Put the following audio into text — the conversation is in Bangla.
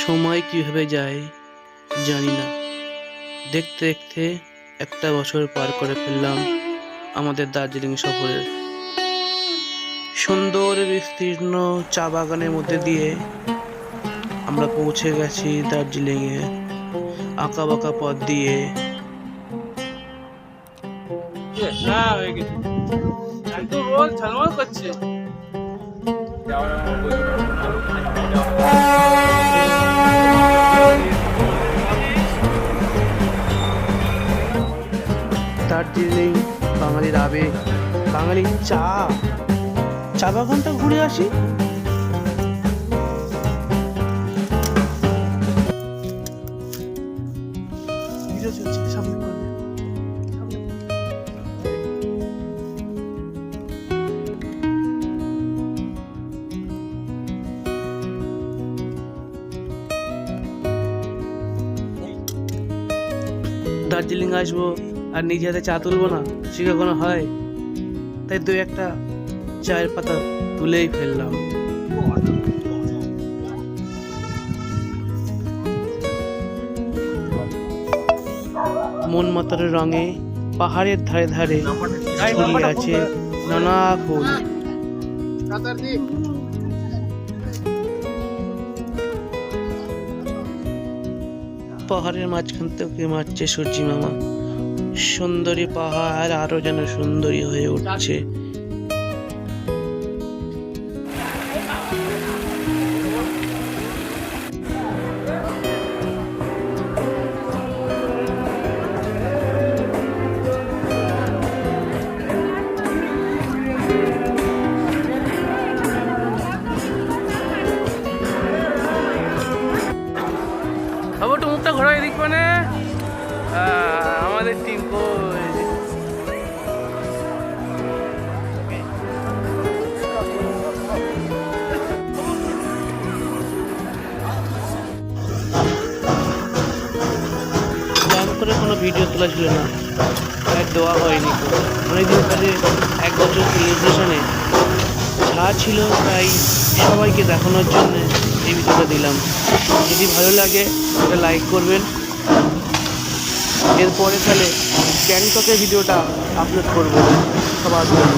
সময় কিভাবে যায় জানি না। দেখতে দেখতে একটা বছর পার করে ফেললাম আমাদের দার্জিলিং সফরের। সুন্দর বিস্তীর্ণ চা বাগানের মধ্যে দিয়ে আমরা পৌঁছে গেছি দার্জিলিংয়ে, আঁকা বাঁকা পথ দিয়ে। দার্জিলিং বাঙালির আবেগ, বাঙালির চা বাগানটা ঘুরে আসি। দার্জিলিং আসবো আর নিজে হাতে চা তুলবো না, সে কখনো হয়? তাই দু একটা চায়ের পাতা তুলেই ফেললাম। মন মাতার রঙে পাহাড়ের ধারে ধারে ছড়িয়ে আছে নানা ফুল। পাহাড়ের মাঝখান থেকে মারছে সূর্যি মামা। সুন্দরী পাহাড় আরো যেন সুন্দরী হয়ে উঠছে। একটু মুখটা ঘোরাই দিক, মানে আমাদের টিম প্ল্যান করে কোনো ভিডিও তোলা ছিল না, তাই দেওয়া হয়নি। অনেকদিন পরে এক বছর সেলিব্রেশনে যা ছিল তাই সবাইকে দেখানোর জন্য এই ভিডিওটা দিলাম। যদি ভালো লাগে এটা লাইক করবেন। এরপরে তাহলে গ্যাংটকের ভিডিওটা আপলোড করবো সবার জন্য।